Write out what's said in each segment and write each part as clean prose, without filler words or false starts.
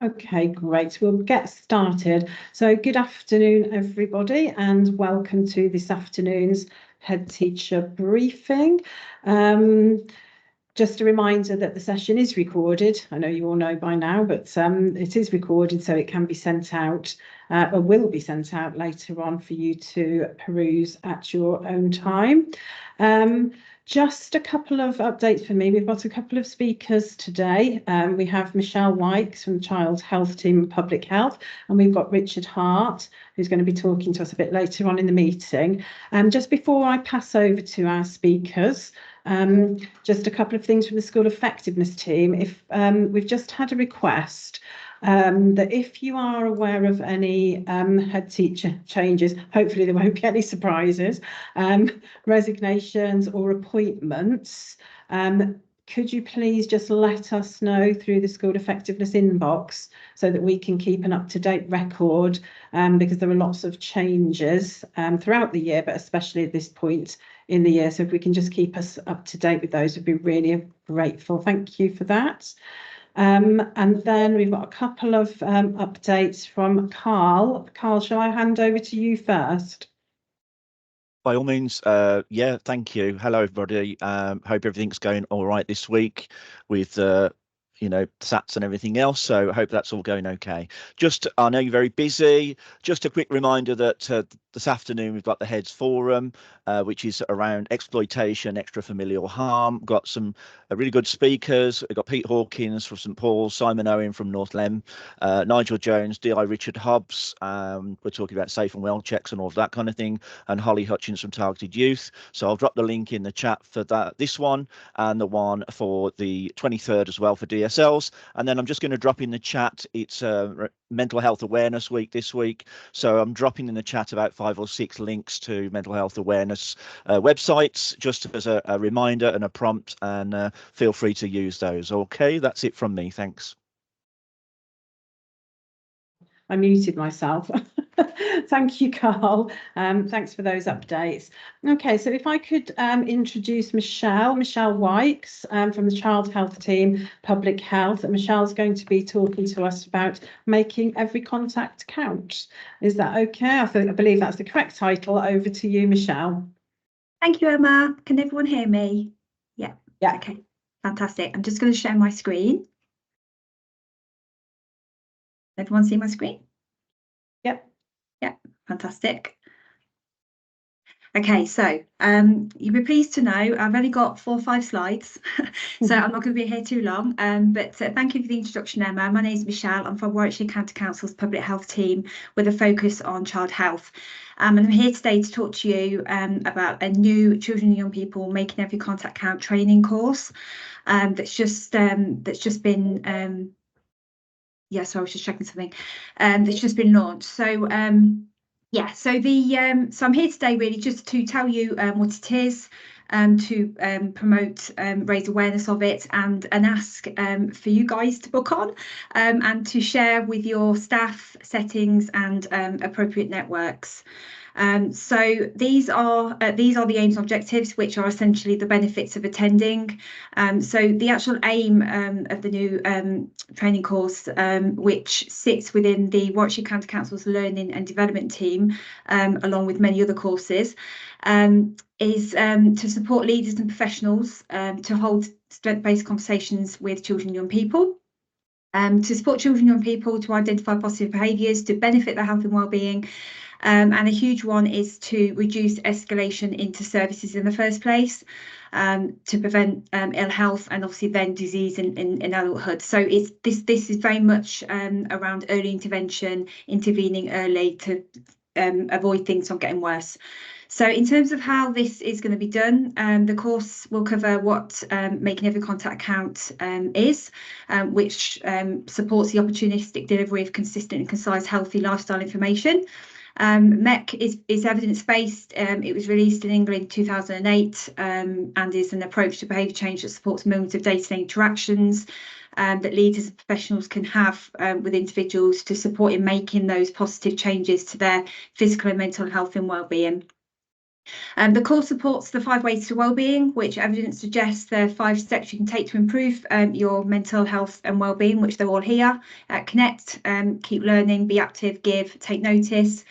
Okay, great. We'll get started. So good afternoon, everybody, and welcome to this afternoon's head teacher briefing. Just a reminder that the session is recorded. I know you all know by now, but it is recorded, so it can be sent out or will be sent out later on for you to peruse at your own time. Just a couple of updates for me. We've got a couple of speakers today. We have Michelle Wykes from the Child Health Team and Public Health, and we've got Richard Hart, who's going to be talking to us a bit later on in the meeting. Just before I pass over to our speakers, just a couple of things from the school effectiveness team. If we've just had a request that if you are aware of any head teacher changes, hopefully there won't be any surprises, resignations or appointments, could you please just let us know through the school effectiveness inbox so that we can keep an up-to-date record, because there are lots of changes throughout the year, but especially at this point in the year. So if we can just keep us up to date with those, we'd be really grateful. Thank you for that. And then we've got a couple of updates from Carl. Carl, shall I hand over to you first? By all means, yeah, thank you. Hello, everybody. Hope everything's going all right this week with you know, SATs and everything else. So I hope that's all going okay. Just, I know you're very busy. Just a quick reminder that this afternoon we've got the Heads Forum, which is around exploitation, extrafamilial harm. Got some really good speakers. We've got Pete Hawkins from St Paul's, Simon Owen from North Lem, Nigel Jones, DI Richard Hobbs. We're talking about safe and well checks and all of that kind of thing, and Holly Hutchins from Targeted Youth. So I'll drop the link in the chat for that, this one, and the one for the 23rd as well for DSLs. And then I'm just going to drop in the chat. It's Mental Health Awareness Week this week. So I'm dropping in the chat about 5 or 6 links to mental health awareness websites, just as a reminder and a prompt, and feel free to use those. Okay, that's it from me. Thanks. I muted myself. Thank you, Carl. Thanks for those updates. Okay, so if I could introduce Michelle Wykes from the Child Health Team, Public Health. And Michelle's going to be talking to us about making every contact count. Is that okay? I believe that's the correct title. Over to you, Michelle. Thank you, Emma. Can everyone hear me? Yeah. Yeah. Okay, fantastic. I'm just going to share my screen. Everyone see my screen? Yep. Yeah, fantastic. Okay, so you'll be pleased to know I've only got 4 or 5 slides, so I'm not going to be here too long. But thank you for the introduction, Emma. My name is Michelle. I'm from Warwickshire County Council's Public Health Team with a focus on child health. And I'm here today to talk to you about a new Children and Young People Making Every Contact Count training course that's just been yeah, so I was just checking something that's just been launched. So yeah, so so I'm here today really just to tell you what it is, to promote, raise awareness of it, and ask for you guys to book on and to share with your staff, settings, and appropriate networks. So these are the aims and objectives, which are essentially the benefits of attending. So the actual aim of the new training course, which sits within the Warwickshire County Council's Learning and Development team, along with many other courses, is to support leaders and professionals to hold strength-based conversations with children and young people. To support children and young people to identify positive behaviours to benefit their health and well-being. And a huge one is to reduce escalation into services in the first place, to prevent ill health and obviously then disease in adulthood. So this is very much around early intervention, intervening early to avoid things from getting worse. So in terms of how this is going to be done, the course will cover what Making Every Contact Count is, which supports the opportunistic delivery of consistent and concise healthy lifestyle information. MEC is evidence-based. It was released in England in 2008 and is an approach to behaviour change that supports moments of day-to-day interactions that leaders and professionals can have with individuals to support in making those positive changes to their physical and mental health and well-being. The course supports the 5 ways to wellbeing, which evidence suggests there are 5 steps you can take to improve your mental health and wellbeing, which they're all here. Connect, keep learning, be active, give, take notice.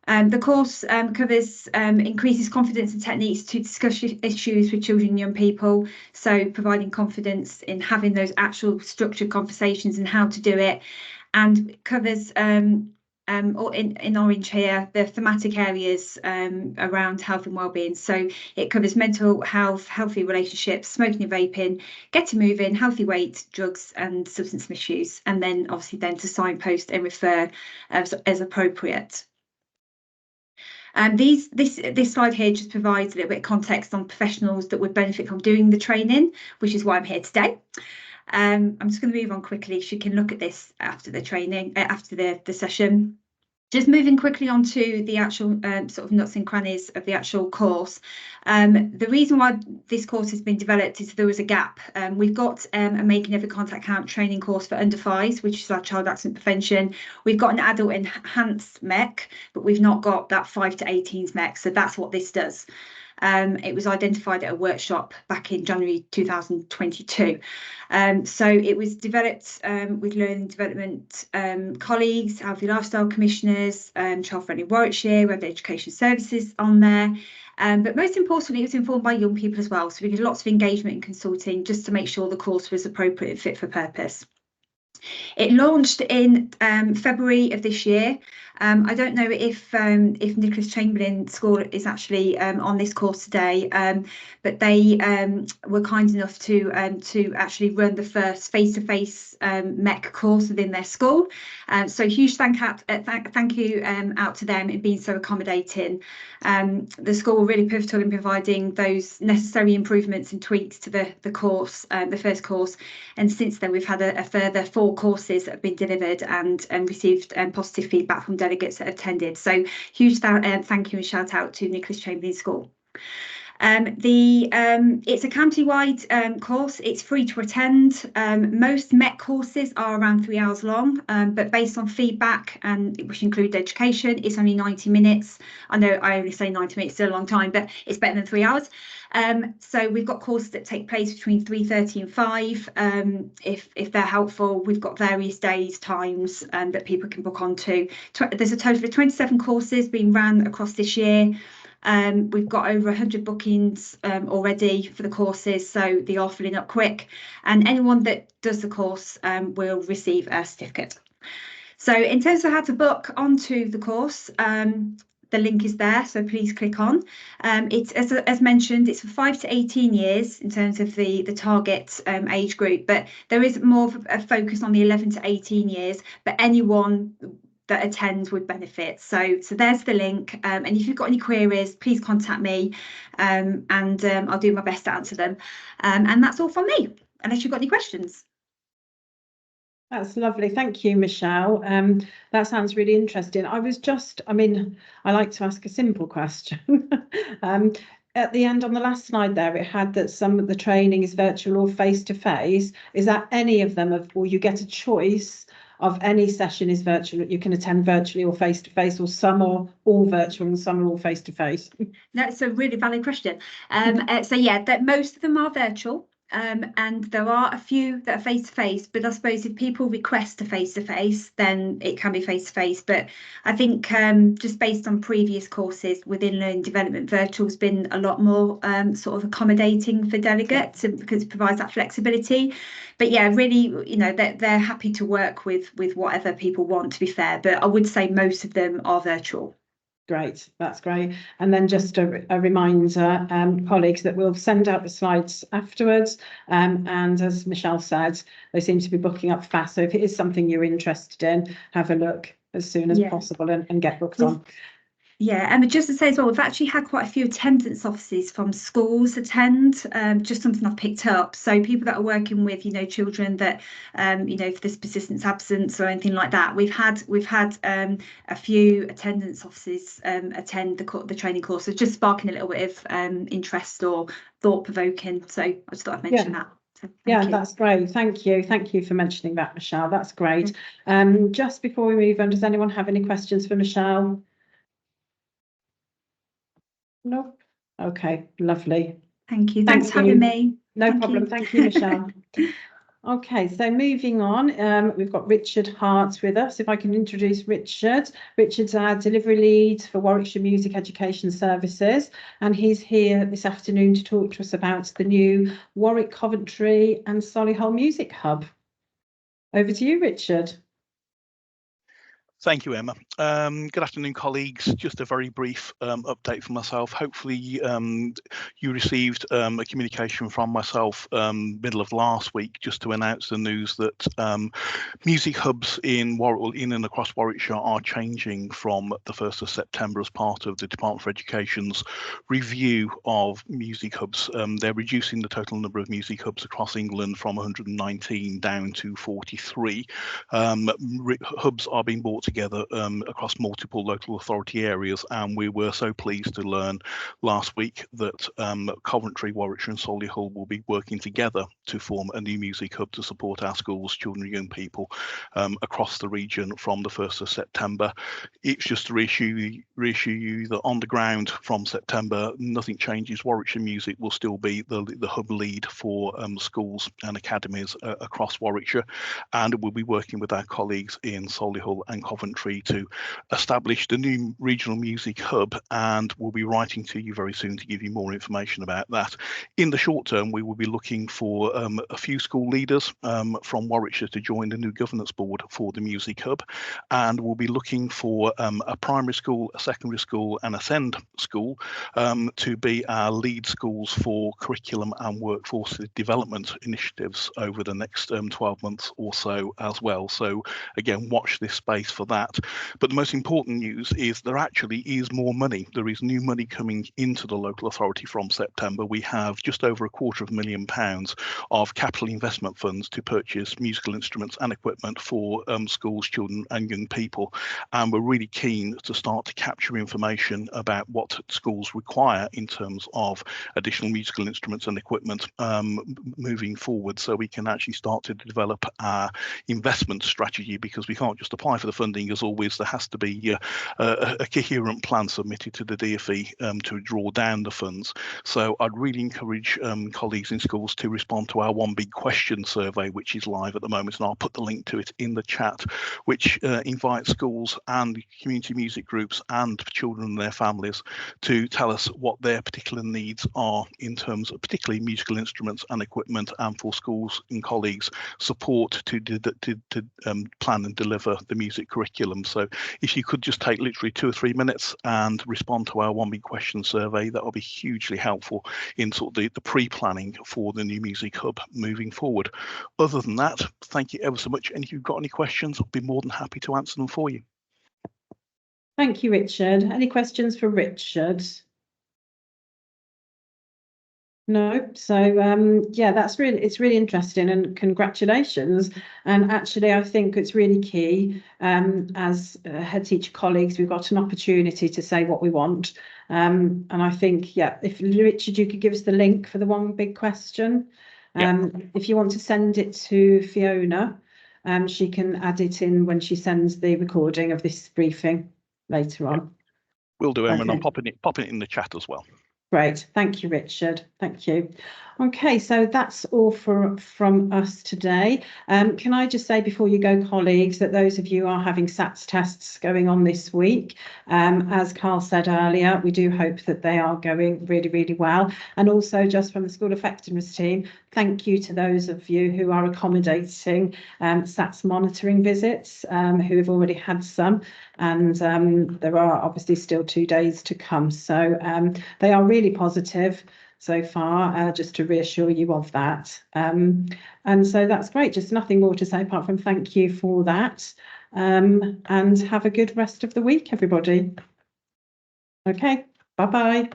The course covers increases confidence and techniques to discuss issues with children and young people, so providing confidence in having those actual structured conversations and how to do it, and covers or in orange here, the thematic areas around health and wellbeing. So it covers mental health, healthy relationships, smoking and vaping, getting moving, healthy weight, drugs and substance misuse, and then obviously then to signpost and refer as appropriate. This slide here just provides a little bit of context on professionals that would benefit from doing the training, which is why I'm here today. I'm just going to move on quickly so you can look at this after the training, after the session. Just moving quickly on to the actual sort of nuts and crannies of the actual course. The reason why this course has been developed is there was a gap. We've got a Making Every Contact Count training course for under 5s, which is our child accident prevention. We've got an adult enhanced MEC, but we've not got that 5 to 18s MEC. So that's what this does. It was identified at a workshop back in January 2022. So it was developed with learning development colleagues, healthy lifestyle commissioners, Child Friendly Warwickshire, we have education services on there. But most importantly, it was informed by young people as well. So we did lots of engagement and consulting just to make sure the course was appropriate and fit for purpose. It launched in February of this year. I don't know if Nicholas Chamberlain School is actually on this course today, but they were kind enough to actually run the first face-to-face MEC course within their school. So huge thank you out to them in being so accommodating. The school were really pivotal in providing those necessary improvements and tweaks to the course, the first course. And since then, we've had a further 4 courses that have been delivered and received positive feedback from delegates that attended. So huge thank you and shout out to Nicholas Chamberlain School. It's a county-wide course. It's free to attend. Most MEC courses are around 3 hours long, but based on feedback, and which include education, it's only 90 minutes. I know I only say 90 minutes, still a long time, but it's better than 3 hours. So we've got courses that take place between 3:30 and 5. If they're helpful, we've got various days, times that people can book onto. There's a total of 27 courses being ran across this year. We've got over 100 bookings already for the courses, so they are filling up quick. And anyone that does the course will receive a certificate. So in terms of how to book onto the course, the link is there, so please click on. It's as mentioned, it's for 5 to 18 years in terms of the target age group, but there is more of a focus on the 11 to 18 years, but anyone that attends would benefit. So there's the link, and if you've got any queries, please contact me, and I'll do my best to answer them. And that's all from me, unless you've got any questions. That's lovely. Thank you, Michelle. That sounds really interesting. I like to ask a simple question. At the end on the last slide there, it had that some of the training is virtual or face-to-face. Is that any of them, or you get a choice of any session is virtual, you can attend virtually or face-to-face, or some are all virtual and some are all face-to-face? That's a really valid question. So yeah, that most of them are virtual. And there are a few that are face-to-face, but I suppose if people request a face-to-face, then it can be face-to-face. But I think just based on previous courses within learning development, virtual has been a lot more sort of accommodating for delegates, because it provides that flexibility. But yeah, really, you know, they're happy to work with whatever people want, to be fair. But I would say most of them are virtual. Great, that's great. And then just a reminder, colleagues, that we'll send out the slides afterwards. And as Michelle said, they seem to be booking up fast. So if it is something you're interested in, have a look as soon as possible and get booked on. Yeah, and just to say as well, we've actually had quite a few attendance officers from schools attend, just something I've picked up. So people that are working with, you know, children that, you know, if there's persistent absence or anything like that, we've had a few attendance officers attend the training course. So just sparking a little bit of interest or thought provoking. So I just thought I'd mention that. So thank you. That's great. Thank you for mentioning that, Michelle. That's great. Just before we move on, does anyone have any questions for Michelle? No. Okay, lovely. Thank you. Thank Thanks for having you. me. No Thank problem. you. Thank you, Michelle. Okay, so moving on, we've got Richard Hart with us. If I can introduce Richard. Richard's our delivery lead for Warwickshire Music Education Services, and he's here this afternoon to talk to us about the new Warwick, Coventry and Solihull Music Hub. Over to you, Richard. Thank you, Emma. Good afternoon, colleagues. Just a very brief update for myself. Hopefully you received a communication from myself middle of last week just to announce the news that music hubs in and across Warwickshire are changing from the 1st of September as part of the Department for Education's review of music hubs. They're reducing the total number of music hubs across England from 119 down to 43. Hubs are being brought together across multiple local authority areas, and we were so pleased to learn last week that Coventry, Warwickshire and Solihull will be working together to form a new music hub to support our schools, children and young people across the region from the 1st of September. It's just to reassure you that on the ground from September nothing changes. Warwickshire Music will still be the hub lead for schools and academies across Warwickshire, and we'll be working with our colleagues in Solihull and Coventry to establish the new regional music hub, and we'll be writing to you very soon to give you more information about that. In the short term, we will be looking for a few school leaders from Warwickshire to join the new governance board for the music hub, and we'll be looking for a primary school, a secondary school and a SEND school to be our lead schools for curriculum and workforce development initiatives over the next 12 months or so as well. So again, watch this space for that. But the most important news is there actually is more money. There is new money coming into the local authority from September. We have just over £250,000 of capital investment funds to purchase musical instruments and equipment for schools, children and young people. And we're really keen to start to capture information about what schools require in terms of additional musical instruments and equipment moving forward, so we can actually start to develop our investment strategy, because we can't just apply for the funding as always. There has to be a coherent plan submitted to the DfE to draw down the funds. So I'd really encourage colleagues in schools to respond to our One Big Question survey, which is live at the moment, and I'll put the link to it in the chat, which invites schools and community music groups and children and their families to tell us what their particular needs are in terms of particularly musical instruments and equipment, and for schools and colleagues support to plan and deliver the music curriculum. So if you could just take literally 2 or 3 minutes and respond to our One Big Question survey, that will be hugely helpful in sort of the pre-planning for the new music hub moving forward. Other than that, thank you ever so much, and if you've got any questions, I'll be more than happy to answer them for you. Thank you, Richard. Any questions for Richard? No, so yeah, it's really interesting, and congratulations. And actually I think it's really key, as head teacher colleagues, we've got an opportunity to say what we want, and I think, yeah, if Richard, you could give us the link for the One Big Question. If you want to send it to Fiona, she can add it in when she sends the recording of this briefing later on. Will do, Emma, Okay. and I'm popping it in the chat as well. Great, thank you, Richard. Thank you. Okay, so that's all from us today. Can I just say before you go, colleagues, that those of you who are having SATs tests going on this week, as Carl said earlier, we do hope that they are going really, really well. And also, just from the School Effectiveness team, thank you to those of you who are accommodating SATs monitoring visits, who have already had some, and there are obviously still 2 days to come. So they are really positive so far, just to reassure you of that. And so that's great. Just nothing more to say apart from thank you for that. And have a good rest of the week, everybody. Okay, bye-bye.